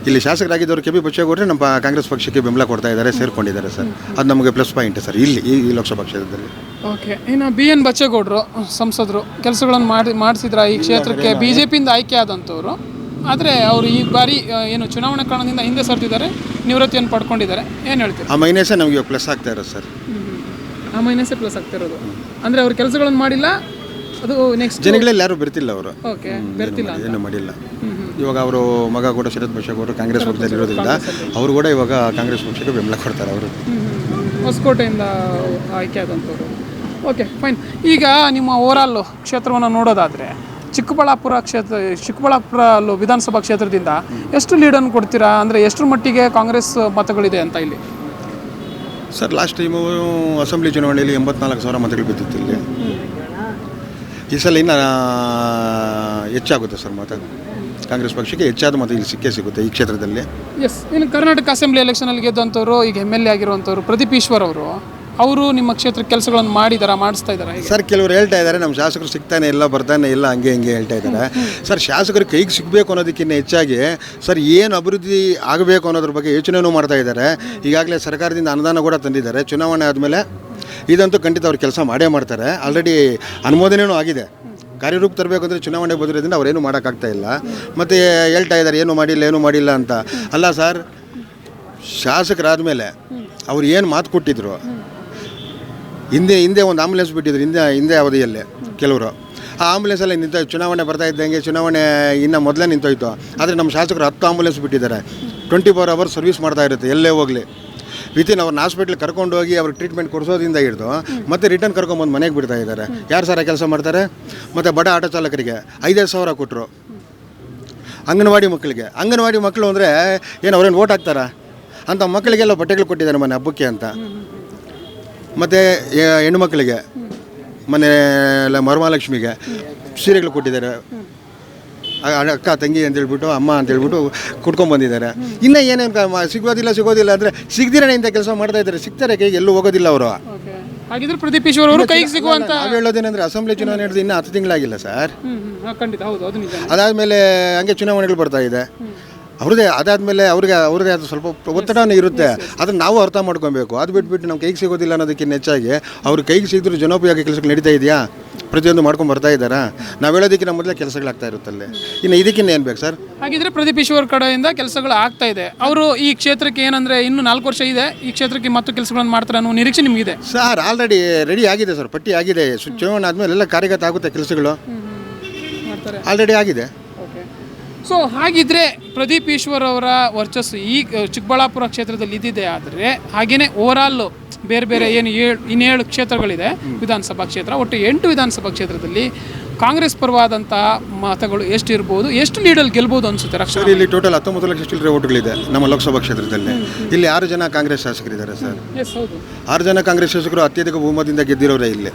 ಇಲ್ಲಿ ಶಾಸಕರಾಗಿದ್ದವರು KB ಬಚ್ಚೇಗೌಡರೆ ನಮ್ಮ ಕಾಂಗ್ರೆಸ್ ಪಕ್ಷಕ್ಕೆ ಬೆಂಬಲ ಕೊಡ್ತಾ ಇದ್ದಾರೆ, ಸೇರ್ಕೊಂಡಿದ್ದಾರೆ ಸರ್. ಅದು ನಮಗೆ ಪ್ಲಸ್ ಪಾಯಿಂಟ್ ಸರ್ ಇಲ್ಲಿ ಈ ಲೋಕಸಭಾ ಕ್ಷೇತ್ರದಲ್ಲಿ. ಓಕೆ. ಇನ್ನು BN ಬಚ್ಚೇಗೌಡರು ಸಂಸದರು ಕೆಲಸಗಳನ್ನು ಮಾಡಿಸಿದ್ರ ಈ ಕ್ಷೇತ್ರಕ್ಕೆ? BJPಯಿಂದ ಆಯ್ಕೆ ಆದಂಥವ್ರು, ಆದರೆ ಅವರು ಈ ಬಾರಿ ಏನು ಚುನಾವಣಾ ಕಾರಣದಿಂದ ಹಿಂದೆ ಸರಿದಿದ್ದಾರೆ, ನಿವೃತ್ತಿಯನ್ನು ಪಡ್ಕೊಂಡಿದ್ದಾರೆ. ಏನು ಹೇಳ್ತೀವಿ? ಆ ಮೈನಸೇ ನಮಗೆ ಪ್ಲಸ್ ಆಗ್ತಾ ಇರೋದು ಸರ್. ಆ ಮೈನಸೇ ಪ್ಲಸ್ ಆಗ್ತಿರೋದು ಅಂದರೆ ಅವ್ರು ಕೆಲಸಗಳನ್ನು ಮಾಡಿಲ್ಲ, ಅದು ನೆಕ್ಸ್ಟ್ ಜನಗಳಲ್ಲಿ ಯಾರು ಬರ್ತಿಲ್ಲ ಅವರು. ಓಕೆ, ಬರ್ತಿಲ್ಲ, ಏನು ಮಾಡಿಲ್ಲ. ಇವಾಗ ಅವರು ಮಗ ಕೂಡ ಶರತ್ ಬಚ್ಚೇಗೌಡರು ಕಾಂಗ್ರೆಸ್ ಪಕ್ಷದಲ್ಲಿ ಇರೋದ್ರಿಂದ ಅವರು ಕೂಡ ಇವಾಗ ಕಾಂಗ್ರೆಸ್ ಪಕ್ಷಕ್ಕೆ ಬೆಂಬಲ ಕೊಡ್ತಾರೆ. ಅವರು ಹೊಸಕೋಟೆಯಿಂದ ಆಯ್ಕೆ ಆದಂಥವ್ರು. Okay, fine. ಈಗ ನಿಮ್ಮ ಓವರಾಲ್ ಕ್ಷೇತ್ರವನ್ನು ನೋಡೋದಾದರೆ ಚಿಕ್ಕಬಳ್ಳಾಪುರ ವಿಧಾನಸಭಾ ಕ್ಷೇತ್ರದಿಂದ ಎಷ್ಟು ಲೀಡನ್ನು ಕೊಡ್ತೀರಾ? ಅಂದರೆ ಎಷ್ಟರ ಮಟ್ಟಿಗೆ ಕಾಂಗ್ರೆಸ್ ಮತಗಳಿದೆ ಅಂತ ಇಲ್ಲಿ? ಸರ್, ಲಾಸ್ಟ್ ಟೈಮು ಅಸೆಂಬ್ಲಿ ಚುನಾವಣೆಯಲ್ಲಿ 84,000 ಮತಗಳು ಬಿದ್ದಿತ್ತು ಇಲ್ಲಿ. ಈ ಸಲ ಇನ್ನು ಹೆಚ್ಚಾಗುತ್ತೆ ಸರ್ ಮತ. ಕಾಂಗ್ರೆಸ್ ಪಕ್ಷಕ್ಕೆ ಹೆಚ್ಚಾದ ಮತ ಇಲ್ಲಿ ಸಿಗುತ್ತೆ ಈ ಕ್ಷೇತ್ರದಲ್ಲಿ. ಎಸ್. ಇನ್ನು ಕರ್ನಾಟಕ ಅಸೆಂಬ್ಲಿ ಎಲೆಕ್ಷನಲ್ಲಿ ಗೆದ್ದಂಥವ್ರು, ಈಗ MLA ಆಗಿರುವಂಥವ್ರು ಪ್ರದೀಪ್ ಈಶ್ವರ್ ಅವರು ನಿಮ್ಮ ಕ್ಷೇತ್ರಕ್ಕೆ ಕೆಲಸಗಳನ್ನು ಮಾಡಿಸ್ತಾ ಇದ್ದಾರೆ ಸರ್. ಕೆಲವರು ಹೇಳ್ತಾ ಇದ್ದಾರೆ ನಮ್ಮ ಶಾಸಕರು ಸಿಗ್ತಾನೆ ಇಲ್ಲ, ಬರ್ತಾನೆ ಇಲ್ಲ, ಹಂಗೆ ಹೇಳ್ತಾ ಇದ್ದಾರೆ ಸರ್. ಶಾಸಕರು ಕೈಗೆ ಸಿಗಬೇಕು ಅನ್ನೋದಕ್ಕಿಂತ ಹೆಚ್ಚಾಗಿ ಸರ್ ಏನು ಅಭಿವೃದ್ಧಿ ಆಗಬೇಕು ಅನ್ನೋದ್ರ ಬಗ್ಗೆ ಯೋಚನೆಯೂ ಮಾಡ್ತಾ ಇದ್ದಾರೆ. ಈಗಾಗಲೇ ಸರ್ಕಾರದಿಂದ ಅನುದಾನ ಕೂಡ ತಂದಿದ್ದಾರೆ. ಚುನಾವಣೆ ಆದಮೇಲೆ ಇದಂತೂ ಖಂಡಿತ ಅವ್ರು ಕೆಲಸ ಮಾಡೇ ಮಾಡ್ತಾರೆ. ಆಲ್ರೆಡಿ ಅನುಮೋದನೆಯೂ ಆಗಿದೆ. ಕಾರ್ಯರೂಪ ತರಬೇಕು ಅಂದರೆ ಚುನಾವಣೆ ಬದಲಿದ್ರಿಂದ ಅವ್ರೇನು ಮಾಡೋಕ್ಕಾಗ್ತಾ ಇಲ್ಲ. ಮತ್ತು ಹೇಳ್ತಾ ಇದ್ದಾರೆ ಏನೂ ಮಾಡಿಲ್ಲ ಅಂತ. ಅಲ್ಲ ಸರ್, ಶಾಸಕರಾದಮೇಲೆ ಅವ್ರು ಏನು ಮಾತು ಕೊಟ್ಟಿದ್ರು, ಹಿಂದೆ ಒಂದು ಆಂಬುಲೆನ್ಸ್ ಬಿಟ್ಟಿದ್ರು ಹಿಂದೆ ಅವಧಿಯಲ್ಲಿ ಕೆಲವರು. ಆ ಆಂಬುಲೆನ್ಸಲ್ಲಿ ಚುನಾವಣೆ ಬರ್ತಾ ಇದ್ದಂಗೆ ಚುನಾವಣೆ ಇನ್ನು ಮೊದಲೇ ನಿಂತೋಯ್ತು. ಆದರೆ ನಮ್ಮ ಶಾಸಕರು 10 ಆಂಬುಲೆನ್ಸ್ ಬಿಟ್ಟಿದ್ದಾರೆ. 24 hours ಸರ್ವಿಸ್ ಮಾಡ್ತಾ ಇರುತ್ತೆ. ಎಲ್ಲೇ ಹೋಗಲಿ ವಿತಿನ್ ಅವ್ರನ್ನ ಹಾಸ್ಪಿಟ್ಲಿಗೆ ಕರ್ಕೊಂಡೋಗಿ ಅವ್ರಿಗೆ ಟ್ರೀಟ್ಮೆಂಟ್ ಕೊಡಿಸೋದ್ರಿಂದ ಹಿಡಿದು ಮತ್ತೆ ರಿಟರ್ನ್ ಕರ್ಕೊಂಬಂದು ಮನೆಗೆ ಬಿಡ್ತಾ ಇದ್ದಾರೆ. ಯಾರು ಸರ್ ಕೆಲಸ ಮಾಡ್ತಾರೆ? ಮತ್ತು ಬಡ ಆಟೋ ಚಾಲಕರಿಗೆ 5,000 ಕೊಟ್ಟರು. ಅಂಗನವಾಡಿ ಮಕ್ಕಳು ಅಂದರೆ ಏನು ಅವ್ರೇನು ಓಟ್ ಹಾಕ್ತಾರ ಅಂತ ಮಕ್ಕಳಿಗೆಲ್ಲ ಬಟ್ಟೆಗಳು ಕೊಟ್ಟಿದ್ದಾರೆ ಮನೆ ಹಬ್ಬಕ್ಕೆ ಅಂತ. ಮತ್ತು ಹೆಣ್ಣುಮಕ್ಕಳಿಗೆ ಮನೆ ವರಮಹಾಲಕ್ಷ್ಮಿಗೆ ಸೀರೆಗಳು ಕೊಟ್ಟಿದ್ದಾರೆ. ಅಕ್ಕ ತಂಗಿ ಅಂತೇಳ್ಬಿಟ್ಟು ಅಮ್ಮ ಅಂತೇಳ್ಬಿಟ್ಟು ಕುಟ್ಕೊಂಡ್ಬಂದಿದ್ದಾರೆ. ಇನ್ನೂ ಏನೇನು ಸಿಗೋದಿಲ್ಲ ಅಂದರೆ ಸಿಗದಿರೇ ಇಂಥ ಕೆಲಸ ಮಾಡ್ತಾ ಇದ್ದಾರೆ. ಸಿಗ್ತಾರೆ, ಕೈಗೆ ಎಲ್ಲೂ ಹೋಗೋದಿಲ್ಲ ಅವರು. ಹಾಗಿದ್ರೆ ಪ್ರದೀಪ್ ಈಶ್ವರ್ ಅವರು ಕೈಗೆ ಸಿಗುವಂತ ನಾವು ಹೇಳೋದೇನೆಂದರೆ ಅಸೆಂಬ್ಲಿ ಚುನಾವಣೆ ನಡೆದು ಇನ್ನೂ 10 ತಿಂಗಳಾಗಿಲ್ಲ ಸರ್. ಖಂಡಿತ ಹೌದು, ಅದು ನಿಜ. ಅದಾದಮೇಲೆ ಹಂಗೆ ಚುನಾವಣೆಗಳು ಬರ್ತಾ ಇದೆ. ಅದಾದಮೇಲೆ ಅವ್ರಿಗೆ ಅದು ಸ್ವಲ್ಪ ಒತ್ತಡನೇ ಇರುತ್ತೆ. ಅದನ್ನು ನಾವು ಅರ್ಥ ಮಾಡ್ಕೊಬೇಕು. ಅದು ಬಿಟ್ಬಿಟ್ಟು ನಮ್ಮ ಕೈಗೆ ಸಿಗೋದಿಲ್ಲ ಅನ್ನೋದಕ್ಕಿಂತ ಹೆಚ್ಚಾಗಿ ಅವ್ರ ಕೈಗೆ ಸಿಗಿದ್ರು ಜನೋಪಯೋಗಿ ಕೆಲಸಗಳು ನಡೀತಾ ಇದೆಯಾ? ಪ್ರತಿಯೊಂದು ಮಾಡ್ಕೊಂಡು ಬರ್ತಾ ಇದ್ದಾರಾ? ನಾವು ಹೇಳೋದಕ್ಕಿಂತ ಮೊದಲೇ ಕೆಲಸಗಳಾಗ್ತಾ ಇರುತ್ತಲ್ಲೇ. ಇನ್ನು ಇದಕ್ಕಿಂತ ಏನು ಬೇಕು ಸರ್? ಹಾಗಿದ್ರೆ ಪ್ರದೀಪ್ ಈಶ್ವರ್ ಕಡೆಯಿಂದ ಕೆಲಸಗಳು ಆಗ್ತಾ ಇದೆ. ಅವರು ಈ ಕ್ಷೇತ್ರಕ್ಕೆ ಏನಂದರೆ ಇನ್ನೂ 4 ವರ್ಷ ಇದೆ, ಈ ಕ್ಷೇತ್ರಕ್ಕೆ ಮತ್ತು ಕೆಲಸಗಳನ್ನು ಮಾಡ್ತಾರೆ ಅನ್ನೋ ನಿರೀಕ್ಷೆ ನಿಮಗಿದೆ? ಸರ್, ಆಲ್ರೆಡಿ ರೆಡಿ ಆಗಿದೆ ಸರ್, ಪಟ್ಟಿ ಆಗಿದೆ. ಚುನಾವಣೆ ಆದಮೇಲೆ ಎಲ್ಲ ಕಾರ್ಯಗತ ಆಗುತ್ತೆ ಕೆಲಸಗಳು. ಆಲ್ರೆಡಿ ಆಗಿದೆ. ಸೊ ಹಾಗಿದ್ರೆ ಪ್ರದೀಪ್ ಈಶ್ವರ್ ಅವರ ವರ್ಚಸ್ಸು ಈ ಚಿಕ್ಕಬಳ್ಳಾಪುರ ಕ್ಷೇತ್ರದಲ್ಲಿ ಇದ್ದಿದೆ. ಆದರೆ ಹಾಗೆಯೇ ಓವರಾಲ್ ಬೇರೆ ಏನು 7 ಕ್ಷೇತ್ರಗಳಿದೆ ವಿಧಾನಸಭಾ ಕ್ಷೇತ್ರ, ಒಟ್ಟು 8 ವಿಧಾನಸಭಾ ಕ್ಷೇತ್ರದಲ್ಲಿ ಕಾಂಗ್ರೆಸ್ ಪರವಾದಂತಹ ಮತಗಳು ಎಷ್ಟು ಇರ್ಬೋದು, ಎಷ್ಟು ಲೀಡಲ್ಲಿ ಗೆಲ್ಬೋದು ಅನ್ಸುತ್ತೆ? ಸರ್, ಇಲ್ಲಿ ಟೋಟಲ್ 19 ಲಕ್ಷ ಚಿಲ್ಲರೆ ಓಟುಗಳಿದೆ ನಮ್ಮ ಲೋಕಸಭಾ ಕ್ಷೇತ್ರದಲ್ಲಿ. ಇಲ್ಲಿ 6 ಜನ ಕಾಂಗ್ರೆಸ್ ಶಾಸಕರಿದ್ದಾರೆ ಸರ್. 6 ಜನ ಕಾಂಗ್ರೆಸ್ ಶಾಸಕರು ಅತ್ಯಧಿಕ ಬಹುಮತದಿಂದ ಗೆದ್ದಿರೋರೇ ಇಲ್ಲಿ.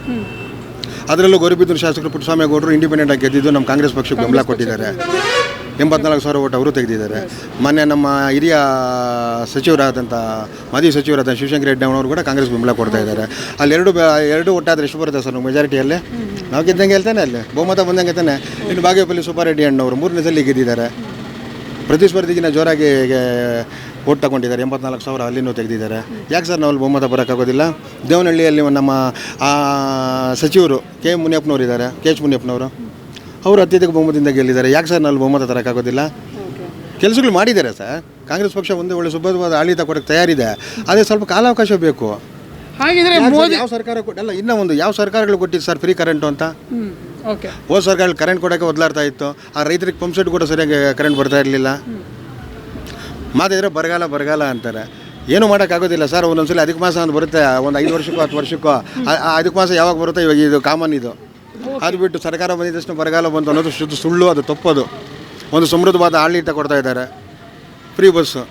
ಅದರಲ್ಲೂ ಗೌರಿಬಿದೂರು ಶಾಸಕರು ಪುಟ್ಟಸ್ವಾಮಿಗೌಡರು ಇಂಡಿಪೆಂಡೆಂಟ್ ಆಗಿ ಗೆದ್ದಿದ್ದು ನಮ್ಮ ಕಾಂಗ್ರೆಸ್ ಪಕ್ಷಕ್ಕೆ ಬೆಂಬಲ ಕೊಟ್ಟಿದ್ದಾರೆ. 84,000 ಓಟ್ ಅವರು ತೆಗೆದಿದ್ದಾರೆ. ಮೊನ್ನೆ ನಮ್ಮ ಹಿರಿಯ ಸಚಿವರಾದಂಥ ಮಾಜಿ ಸಚಿವರಾದ ಶಿವಶಂಕರ ರೆಡ್ಡಿ ಅವರು ಕೂಡ ಕಾಂಗ್ರೆಸ್ ಬೆಂಬಲ ಕೊಡ್ತಾ ಇದ್ದಾರೆ. ಅಲ್ಲಿ ಎರಡು ಒಟ್ಟಾದರೆ ಎಷ್ಟು ಬರುತ್ತೆ ಸರ್ ಮೆಜಾರಿಟಿಯಲ್ಲಿ? ನಾವು ಗೆದ್ದಂಗೆ ಹೇಳ್ತಾನೆ, ಅಲ್ಲಿ ಬಹುಮತ ಬಂದಂಗೆ ತಾನೆ. ಇನ್ನು ಬಾಗೇಪಲ್ಲಿ ಸುಬ್ಬಾರೆಡ್ಡಿ ಅಣ್ಣವರು 3ನೇ ಸಲ ಗೆದ್ದಿದ್ದಾರೆ. ಪ್ರತಿಸ್ಪರ್ಧಿಗಿನ ಜೋರಾಗಿ ಓಟ್ ತಗೊಂಡಿದ್ದಾರೆ. 84,000 ಅಲ್ಲಿನೂ ತೆಗೆದಿದ್ದಾರೆ. ಯಾಕೆ ಸರ್ ನಾವು ಅಲ್ಲಿ ಬಹುಮತ ಬರೋಕ್ಕಾಗೋದಿಲ್ಲ? ದೇವನಹಳ್ಳಿಯಲ್ಲಿ ನಮ್ಮ ಸಚಿವರು ಕೆ ಮುನಿಯಪ್ಪನವರು ಇದ್ದಾರೆ, ಕೆ ಎಚ್ ಮುನಿಯಪ್ಪನವರು, ಅವರು ಅತ್ಯಧಿಕ ಬಹುಮತದಿಂದ ಗೆಲ್ಲಿದ್ದಾರೆ. ಯಾಕೆ ಸರ್ ನಾವು ಬಹುಮತ ತರೋಕ್ಕಾಗೋದಿಲ್ಲ? ಕೆಲಸಗಳು ಮಾಡಿದ್ದಾರೆ ಸರ್. ಕಾಂಗ್ರೆಸ್ ಪಕ್ಷ ಒಂದೇ ಒಳ್ಳೆ ಸುಭದ್ರವಾದ ಆಡಳಿತ ಕೊಡೋಕ್ಕೆ ತಯಾರಿದೆ. ಅದೇ ಸ್ವಲ್ಪ ಕಾಲಾವಕಾಶ ಬೇಕು. ಹಾಗಿದ್ರೆ ಮೋದಿ ಯಾವ ಸರ್ಕಾರ ಅಲ್ಲ, ಇನ್ನೂ ಒಂದು ಯಾವ ಸರ್ಕಾರಗಳು ಕೊಟ್ಟಿದ್ದು ಸರ್ ಫ್ರೀ ಕರೆಂಟು ಅಂತ? ಓಕೆ, ಹೋದ ಸರ್ಕಾರ ಕರೆಂಟ್ ಕೊಡೋಕ್ಕೆ ಒದಲಾಡ್ತಾ ಇತ್ತು. ಆ ರೈತರಿಗೆ ಪಂಪ್ ಸೆಟ್ ಕೂಡ ಸರಿಯಾಗಿ ಕರೆಂಟ್ ಬರ್ತಾ ಇರಲಿಲ್ಲ. ಮಾತಿದ್ರೆ ಬರಗಾಲ ಅಂತಾರೆ. ಏನೂ ಮಾಡೋಕ್ಕಾಗೋದಿಲ್ಲ ಸರ್. ಒಂದೊಂದ್ಸಲ ಅಧಿಕ ಮಾಸ ಅಂತ ಬರುತ್ತೆ, ಒಂದು 5 ವರ್ಷಕ್ಕೋ 10 ವರ್ಷಕ್ಕೋ. ಅಧಿಕ ಮಾಸ ಯಾವಾಗ ಬರುತ್ತೆ? ಇವಾಗ ಇದು ಕಾಮನ್. ಇದು ಅದು ಬಿಟ್ಟು ಸರ್ಕಾರ ಬಂದಿದ ತಕ್ಷಣ ಬರಗಾಲ ಬಂತು ಅನ್ನೋದು ಶುದ್ಧ ಸುಳ್ಳು, ಅದು ತಪ್ಪದು. ಒಂದು ಸಮೃದ್ಧವಾದ ಆಡಳಿತ ಕೊಡ್ತಾ ಇದ್ದಾರೆ. ಫ್ರೀ ಬಸ್ಸು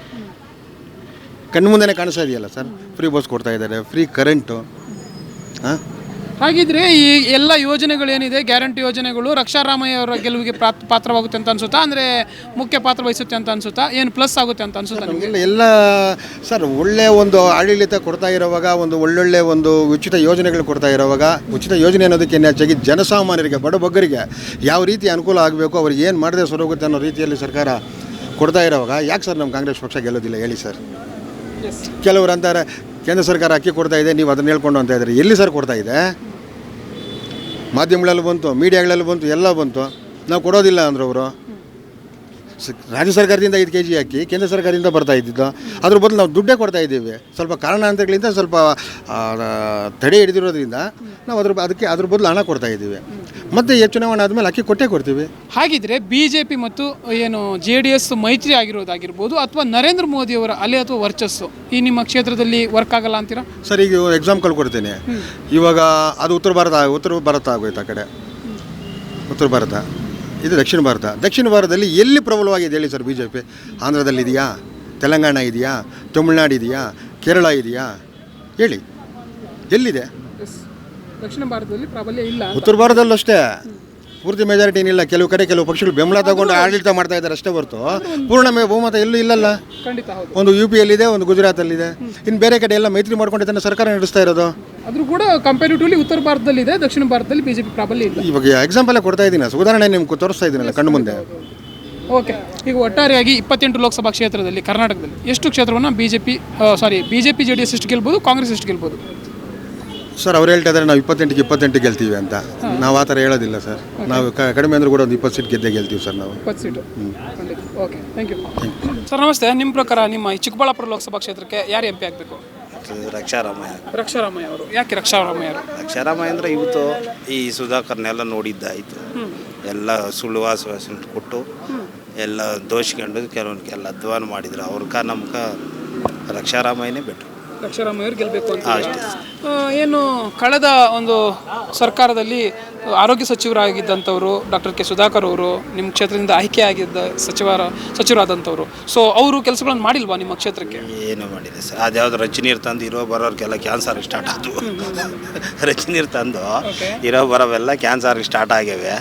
ಕಣ್ಣು ಮುಂದೆನೇ ಕಾಣಿಸ್ತಾ ಇದೆಯಲ್ಲ ಸರ್. ಫ್ರೀ ಬಸ್ ಕೊಡ್ತಾ ಇದ್ದಾರೆ, ಫ್ರೀ ಕರೆಂಟು. ಹಾಂ, ಹಾಗಿದ್ರೆ ಈ ಎಲ್ಲ ಯೋಜನೆಗಳೇನಿದೆ, ಗ್ಯಾರಂಟಿ ಯೋಜನೆಗಳು ರಕ್ಷಾರಾಮಯ್ಯ ಅವರ ಗೆಲುವಿಗೆ ಪಾತ್ರವಾಗುತ್ತೆ ಅಂತ ಅನ್ಸುತ್ತಾ? ಅಂದರೆ ಮುಖ್ಯ ಪಾತ್ರ ವಹಿಸುತ್ತೆ ಅಂತ ಅನ್ಸುತ್ತಾ? ಏನು ಪ್ಲಸ್ ಆಗುತ್ತೆ ಅಂತ ಅನ್ಸುತ್ತಾ ನಿಮಗೆ? ಎಲ್ಲ ಸರ್ ಒಳ್ಳೆಯ ಒಂದು ಆಡಳಿತ ಕೊಡ್ತಾ ಇರೋವಾಗ, ಒಂದು ಒಳ್ಳೊಳ್ಳೆ ಒಂದು ಉಚಿತ ಯೋಜನೆಗಳು ಕೊಡ್ತಾ ಇರೋವಾಗ, ಉಚಿತ ಯೋಜನೆ ಅನ್ನೋದಕ್ಕೆ ಹೆಚ್ಚಾಗಿ ಜನಸಾಮಾನ್ಯರಿಗೆ, ಬಡಬಗ್ಗರಿಗೆ ಯಾವ ರೀತಿ ಅನುಕೂಲ ಆಗಬೇಕು, ಅವ್ರಿಗೆ ಏನು ಮಾಡಿದ್ರೆ ಸರೋಗುತ್ತೆ ಅನ್ನೋ ರೀತಿಯಲ್ಲಿ ಸರ್ಕಾರ ಕೊಡ್ತಾ ಇರೋವಾಗ ಯಾಕೆ ಸರ್ ನಮ್ಮ ಕಾಂಗ್ರೆಸ್ ಪಕ್ಷ ಗೆಲ್ಲೋದಿಲ್ಲ ಹೇಳಿ ಸರ್? ಕೆಲವರು ಅಂತಾರೆ ಕೇಂದ್ರ ಸರ್ಕಾರ ಅಕ್ಕಿ ಕೊಡ್ತಾ ಇದೆ, ನೀವು ಅದನ್ನ ಹೇಳ್ಕೊಂಡು ಅಂತ ಇದ್ದಾರೆ. ಎಲ್ಲಿ ಸರ್ ಕೊಡ್ತಾ ಇದೆ? ಮಾಧ್ಯಮಗಳಲ್ಲಿ ಬಂತು, ಮೀಡಿಯಾಗಳಲ್ಲಿ ಬಂತು, ಎಲ್ಲ ಬಂತು. ನಾವು ಕೊಡೋದಿಲ್ಲ ಅಂದರು ಅವರು. ರಾಜ್ಯ ಸರ್ಕಾರದಿಂದ 5 kg ಅಕ್ಕಿ ಕೇಂದ್ರ ಸರ್ಕಾರದಿಂದ ಬರ್ತಾ ಇದ್ದಿದ್ದು. ಅದ್ರ ಬದಲು ನಾವು ದುಡ್ಡೇ ಕೊಡ್ತಾ ಇದ್ದೀವಿ. ಸ್ವಲ್ಪ ಕಾರಣಾಂತರಗಳಿಂದ ಸ್ವಲ್ಪ ತಡೆ ಹಿಡಿದಿರೋದ್ರಿಂದ ನಾವು ಅದ್ರ ಬದಲು ಹಣ ಕೊಡ್ತಾ ಇದ್ದೀವಿ. ಮತ್ತು ಚುನಾವಣೆ ಆದಮೇಲೆ ಅಕ್ಕಿ ಕೊಟ್ಟೇ ಕೊಡ್ತೀವಿ. ಹಾಗಿದ್ರೆ BJP ಮತ್ತು ಏನು JDS ಮೈತ್ರಿ ಆಗಿರೋದಾಗಿರ್ಬೋದು, ಅಥವಾ ನರೇಂದ್ರ ಮೋದಿ ಅವರ ಅಲೆ ಅಥವಾ ವರ್ಚಸ್ಸು ಈ ನಿಮ್ಮ ಕ್ಷೇತ್ರದಲ್ಲಿ ವರ್ಕ್ ಆಗಲ್ಲ ಅಂತೀರಾ? ಸರ್, ಈಗ ಎಕ್ಸಾಂಪಲ್ ಕೊಡ್ತೀನಿ. ಇವಾಗ ಅದು ಉತ್ತರ ಭಾರತ ಆಗೋಯ್ತು. ಆ ಕಡೆ ಉತ್ತರ ಭಾರತ, ಇದು ದಕ್ಷಿಣ ಭಾರತದಲ್ಲಿ ಎಲ್ಲಿ ಪ್ರಬಲವಾಗಿದೆ ಹೇಳಿ ಸರ್ BJP? ಆಂಧ್ರದಲ್ಲಿ ಇದೆಯಾ? ತೆಲಂಗಾಣ ಇದೆಯಾ? ತಮಿಳ್ನಾಡು ಇದೆಯಾ? ಕೇರಳ ಇದೆಯಾ? ಹೇಳಿ, ಎಲ್ಲಿದೆ? ದಕ್ಷಿಣ ಭಾರತದಲ್ಲಿ ಪ್ರಾಬಲ್ಯ ಇಲ್ಲ. ಉತ್ತರ ಭಾರತದಲ್ಲೂ ಅಷ್ಟೇ ಪೂರ್ತಿ ಮೆಜಾರಿಟಿ ಏನಿಲ್ಲ. ಕೆಲವು ಕಡೆ ಕೆಲವು ಪಕ್ಷಗಳು ಬೆಂಬಲ ತಗೊಂಡು ಆಡಳಿತ ಮಾಡ್ತಾ ಇದ್ದಾರೆ ಅಷ್ಟೇ ಹೊರತು ಪೂರ್ಣ ಬಹುಮತ ಎಲ್ಲೂ ಇಲ್ಲಲ್ಲ. ಖಂಡಿತ ಹೌದು. ಒಂದು UPಯಲ್ಲಿದೆ, ಒಂದು ಗುಜರಾತಲ್ಲಿದೆ. ಇನ್ನು ಬೇರೆ ಕಡೆ ಎಲ್ಲ ಮೈತ್ರಿ ಮಾಡ್ಕೊಂಡಿದ್ದಾನೆ ಸರ್ಕಾರ ನಡೆಸ್ತಾ ಇರೋದು. ಆದರೂ ಕೂಡ ಕಂಪೇರಿಟಿವ್ಲಿ ಉತ್ತರ ಭಾರತದಲ್ಲಿದೆ, ದಕ್ಷಿಣ ಭಾರತದಲ್ಲಿ BJP ಪ್ರಾಬಲ್ಯ ಇಲ್ಲ. ಇವಾಗ ಎಕ್ಸಾಂಪಲ್ ಕೊಡ್ತಾ ಇದ್ದೀನಿ, ಉದಾಹರಣೆ ನಿಮ್ಗೆ ತೋರಿಸ್ತಾ ಇದ್ದೀನಲ್ಲ ಕಣ್ಣು ಮುಂದೆ. ಓಕೆ, ಈಗ ಒಟ್ಟಾರೆಯಾಗಿ 28 ಲೋಕಸಭಾ ಕ್ಷೇತ್ರದಲ್ಲಿ ಕರ್ನಾಟಕದಲ್ಲಿ ಎಷ್ಟು ಕ್ಷೇತ್ರವನ್ನು BJP JDS ಎಷ್ಟು ಗೆಲ್ಬೋದು, ಕಾಂಗ್ರೆಸ್ ಎಷ್ಟು ಗೆಲ್ಬೋದು? ಸರ್, ಅವ್ರು ಹೇಳ್ತಾ ಇದ್ದಾರೆ ನಾವು 28 ಗೆಲ್ತೀವಿ ಅಂತ. ನಾವು ಆ ಥರ ಹೇಳೋದಿಲ್ಲ ಸರ್. ನಾವು ಕಡಿಮೆ ಅಂದರೂ ಕೂಡ ಒಂದು 20 ಸೀಟ್ ಗೆಲ್ತೀವಿ ಸರ್ ನಾವು. 20 seat. Okay, thank you sir. ನಮಸ್ತೆ. ನಿಮ್ಮ ಪ್ರಕಾರ ನಿಮ್ಮ ಈ ಚಿಕ್ಕಬಳ್ಳಾಪುರ ಲೋಕಸಭಾ ಕ್ಷೇತ್ರಕ್ಕೆ ಯಾರು MP ಆಗಬೇಕು? ರಕ್ಷಾರಾಮಯ್ಯ ಅವರು. ಯಾಕೆ ರಕ್ಷಾರಾಮಯ್ಯ ಅವರು? ರಕ್ಷಾರಾಮಯ್ಯ ಅಂದರೆ ಇವತ್ತು ಈ ಸುಧಾಕರ್ನೆಲ್ಲ ನೋಡಿದ್ದಾಯಿತು. ಎಲ್ಲ ಸುಳ್ಳು ಆಶ್ವಾಸನೆ ಕೊಟ್ಟು ಎಲ್ಲ ದೋಷಿಕೊಂಡು ಕೆಲವೊಂದಕ್ಕೆಲ್ಲ ಅಧ್ವಾನ ಮಾಡಿದ್ರು. ಅವ್ರ ನಮ್ಗೆ ರಕ್ಷಾರಾಮಯ್ಯನೇ ಬೆಟ್ರು. ರಕ್ಷಾರಾಮಯ್ಯ ಅವರು ಗೆಲ್ಲಬೇಕು ಅಂತ. ಏನು ಕಳೆದ ಒಂದು ಸರ್ಕಾರದಲ್ಲಿ ಆರೋಗ್ಯ ಸಚಿವರಾಗಿದ್ದಂಥವರು ಡಾಕ್ಟರ್ ಕೆ ಸುಧಾಕರ್ ಅವರು ನಿಮ್ಮ ಕ್ಷೇತ್ರದಿಂದ ಆಯ್ಕೆ ಆಗಿದ್ದ ಸಚಿವರಾದಂಥವ್ರು. ಸೊ ಅವರು ಕೆಲಸಗಳನ್ನು ಮಾಡಿಲ್ವಾ ನಿಮ್ಮ ಕ್ಷೇತ್ರಕ್ಕೆ? ಏನೂ ಮಾಡಿದೆ ಸರ್. ಅದ್ಯಾವುದು ರಚನೀರು ತಂದು ಬರೋರಿಗೆಲ್ಲ ಕ್ಯಾನ್ಸರ್ ಸ್ಟಾರ್ಟ್ ಆದವು. ರಚನೀರು ತಂದು ಬರೋವೆಲ್ಲ ಕ್ಯಾನ್ಸರ್ ಸ್ಟಾರ್ಟ್ ಆಗ್ಯಾವೆ.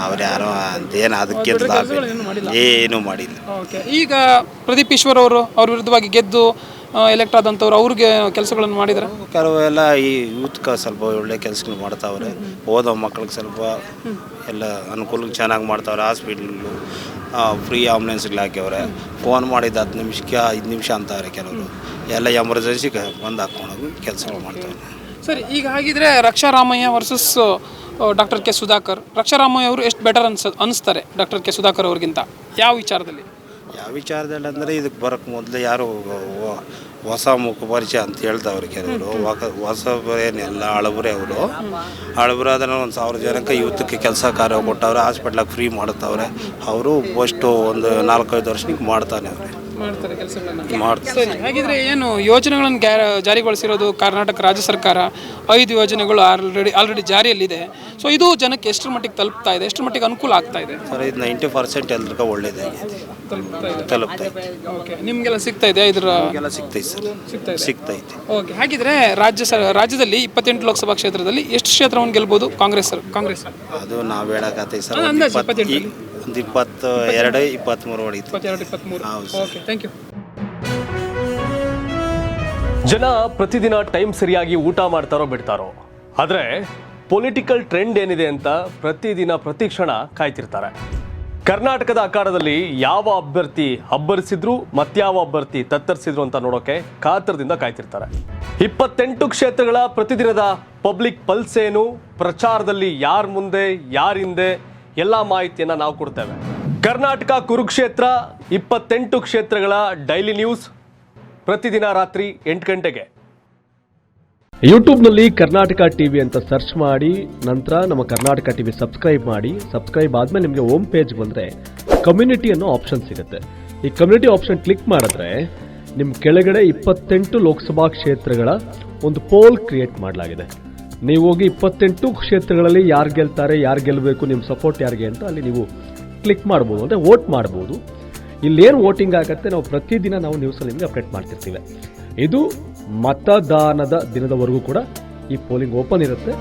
ಅವ್ರು ಯಾರೋ ಅಂತೇನು ಅದಕ್ಕಿಂತ ಏನೂ ಮಾಡಿಲ್ಲ. ಓಕೆ, ಈಗ ಪ್ರದೀಪ್ ಈಶ್ವರ್ ಅವರು ಅವ್ರ ವಿರುದ್ಧವಾಗಿ ಗೆದ್ದು ಎಲೆಕ್ಟ್ ಆದಂಥವ್ರು ಅವ್ರಿಗೆ ಕೆಲಸಗಳನ್ನು ಮಾಡಿದ್ರೆ ಕೆಲವೆಲ್ಲ ಈ ಯೂತ್ಗೆ ಸ್ವಲ್ಪ ಒಳ್ಳೆ ಕೆಲಸಗಳು ಮಾಡ್ತಾವ್ರೆ. ಓದೋ ಮಕ್ಳಿಗೆ ಸ್ವಲ್ಪ ಎಲ್ಲ ಅನುಕೂಲ ಚೆನ್ನಾಗಿ ಮಾಡ್ತಾವ್ರೆ. ಹಾಸ್ಪಿಟ್ಲು ಫ್ರೀ ಆಂಬುಲೆನ್ಸ್ಗಳು ಹಾಕ್ಯವ್ರೆ. ಫೋನ್ ಮಾಡಿದ್ದು 10 ನಿಮಿಷಕ್ಕೆ 5 ನಿಮಿಷ ಅಂತಾರೆ. ಕೆಲವರು ಎಲ್ಲ ಎಮರ್ಜೆನ್ಸಿಗೆ ಬಂದು ಹಾಕ್ಕೊಂಡು ಕೆಲಸಗಳು ಮಾಡ್ತಾವ್ರೆ. ಸರಿ, ಈಗ ಹಾಗಿದ್ರೆ Raksha Ramaiah versus doctor K Sudhakar, Raksha Ramaiah ಅವರು ಎಷ್ಟು ಬೆಟರ್ ಅನಿಸ್ತಾರೆ ಡಾಕ್ಟರ್ ಕೆ ಸುಧಾಕರ್ ಅವ್ರಿಗಿಂತ? ಯಾವ ವಿಚಾರದಲ್ಲಿ ಅಂದರೆ ಇದಕ್ಕೆ ಬರೋಕ್ಕೆ ಮೊದಲು ಯಾರು ಹೊಸ ಮುಖ ಪರಿಚಯ ಅಂತ ಹೇಳ್ತಾವ್ರೆ ಕೆಲವರು. ಹೊಸಬರೇನೆಲ್ಲ ಹಳಬರೇ ಅವರು. ಹಳಬರಾದ್ರೆ 1,000 ಜನಕ್ಕೆ ಯೂತ್ಗೆ ಕೆಲಸ ಕಾರ್ಯ ಕೊಟ್ಟವ್ರೆ. ಹಾಸ್ಪಿಟ್ಲಾಗ ಫ್ರೀ ಮಾಡುತ್ತವ್ರೆ. ಅವರು ಫಸ್ಟು ಒಂದು 4-5 ವರ್ಷಕ್ಕೆ ಮಾಡ್ತಾನೆ ಅವ್ರೆ ಮಾಡ್ತಾರೆ ಕೆಲಸಗಳನ್ನು. ಹಾಗಿದ್ರೆ ಏನು ಯೋಜನೆಗಳನ್ನು ಜಾರಿಗೊಳಿಸಿರೋದು ಕರ್ನಾಟಕ ರಾಜ್ಯ ಸರ್ಕಾರ 5 ಯೋಜನೆಗಳು ಆಲ್ರೆಡಿ ಜಾರಿಯಲ್ಲಿದೆ. ಸೊ ಇದು ಜನಕ್ಕೆ ಎಷ್ಟರ ಮಟ್ಟಿಗೆ ತಲುಪ್ತಾ ಇದೆ, ಎಷ್ಟರ ಮಟ್ಟಿಗೆ ಅನುಕೂಲ ಆಗ್ತಾ ಇದೆ? ಸರ್, ಇದು 90% ಎಲ್ರಿಗೂ ಒಳ್ಳೇದಾಗಿದೆ, ತಲುಪ್ತಾ ಇದೆ. ಓಕೆ, ನಿಮಗೆಲ್ಲ ಸಿಗ್ತಾ ಇದೆ? ಇದೆಲ್ಲ ಸಿಗ್ತೈತೆ ಸರ್, ಸಿಗ್ತೈತೆ. ಓಕೆ, ಹಾಗಿದ್ರೆ ರಾಜ್ಯದಲ್ಲಿ 28 ಲೋಕಸಭಾ ಕ್ಷೇತ್ರದಲ್ಲಿ ಎಷ್ಟು ಕ್ಷೇತ್ರವನ್ನು ಗೆಲ್ಬೋದು ಕಾಂಗ್ರೆಸ್? ಅದು ನಾವು ಹೇಳಕತ್ತೈತೆ ಸರ್, ಅಂದಾಜು ಒಂದು 22, 23 ಹೊಡಿತು. 22-23. Okay, thank you. ಜನ ಪ್ರತಿದಿನ ಟೈಮ್ ಸರಿಯಾಗಿ ಊಟ ಮಾಡ್ತಾರೋ ಬಿಡ್ತಾರೋ, ಆದರೆ ಪೊಲಿಟಿಕಲ್ ಟ್ರೆಂಡ್ ಏನಿದೆ ಅಂತ ಪ್ರತಿದಿನ ಪ್ರತಿ ಕ್ಷಣ ಕಾಯ್ತಿರ್ತಾರೆ. ಕರ್ನಾಟಕದ ಅಖಾಡದಲ್ಲಿ ಯಾವ ಅಭ್ಯರ್ಥಿ ಅಬ್ಬರಿಸಿದ್ರು ಮತ್ಯಾವ ಅಭ್ಯರ್ಥಿ ತತ್ತರಿಸಿದ್ರು ಅಂತ ನೋಡೋಕೆ ಕಾತರದಿಂದ ಕಾಯ್ತಿರ್ತಾರೆ. 28 ಕ್ಷೇತ್ರಗಳ ಪ್ರತಿದಿನದ ಪಬ್ಲಿಕ್ ಪಲ್ಸ್ ಏನು, ಪ್ರಚಾರದಲ್ಲಿ ಯಾರ ಮುಂದೆ ಯಾರ ಹಿಂದೆ ಎಲ್ಲ ಮಾಹಿತಿಯನ್ನ ನಾವು ಕೊಡ್ತೇವೆ. ಕರ್ನಾಟಕ ಕುರುಕ್ಷೇತ್ರ 28 ಕ್ಷೇತ್ರಗಳ ಡೈಲಿ ನ್ಯೂಸ್ ಪ್ರತಿದಿನ ರಾತ್ರಿ 8 ಗಂಟೆಗೆ ಯೂಟ್ಯೂಬ್ನಲ್ಲಿ ಕರ್ನಾಟಕ ಟಿವಿ ಅಂತ ಸರ್ಚ್ ಮಾಡಿ, ನಂತರ ನಮ್ಮ ಕರ್ನಾಟಕ ಟಿವಿ ಸಬ್ಸ್ಕ್ರೈಬ್ ಮಾಡಿ. ಸಬ್ಸ್ಕ್ರೈಬ್ ಆದಮೇಲೆ ನಿಮಗೆ ಹೋಮ್ ಪೇಜ್ ಬಂದರೆ ಕಮ್ಯುನಿಟಿ ಅನ್ನೋ ಆಪ್ಷನ್ ಸಿಗುತ್ತೆ. ಈ ಕಮ್ಯುನಿಟಿ ಆಪ್ಷನ್ ಕ್ಲಿಕ್ ಮಾಡಿದ್ರೆ ನಿಮ್ಮ ಕೆಳಗಡೆ 28 ಲೋಕಸಭಾ ಕ್ಷೇತ್ರಗಳ ಒಂದು ಪೋಲ್ ಕ್ರಿಯೇಟ್ ಮಾಡಲಾಗಿದೆ. ನೀವು ಹೋಗಿ 28 ಕ್ಷೇತ್ರಗಳಲ್ಲಿ ಯಾರು ಗೆಲ್ತಾರೆ, ಯಾರು ಗೆಲ್ಲಬೇಕು, ನಿಮ್ಮ ಸಪೋರ್ಟ್ ಯಾರಿಗೆ ಅಂತ ಅಲ್ಲಿ ನೀವು ಕ್ಲಿಕ್ ಮಾಡ್ಬೋದು, ಅಂದರೆ ವೋಟ್ ಮಾಡ್ಬೋದು. ಇಲ್ಲೇನು ವೋಟಿಂಗ್ ಆಗುತ್ತೆ ನಾವು ಪ್ರತಿದಿನ ನಾವು ನ್ಯೂಸಲ್ಲಿ ನಿಮಗೆ ಅಪ್ಡೇಟ್ ಮಾಡ್ತಿರ್ತೀವಿ. ಇದು ಮತದಾನದ ದಿನದವರೆಗೂ ಕೂಡ ಈ ಪೋಲಿಂಗ್ ಓಪನ್ ಇರುತ್ತೆ.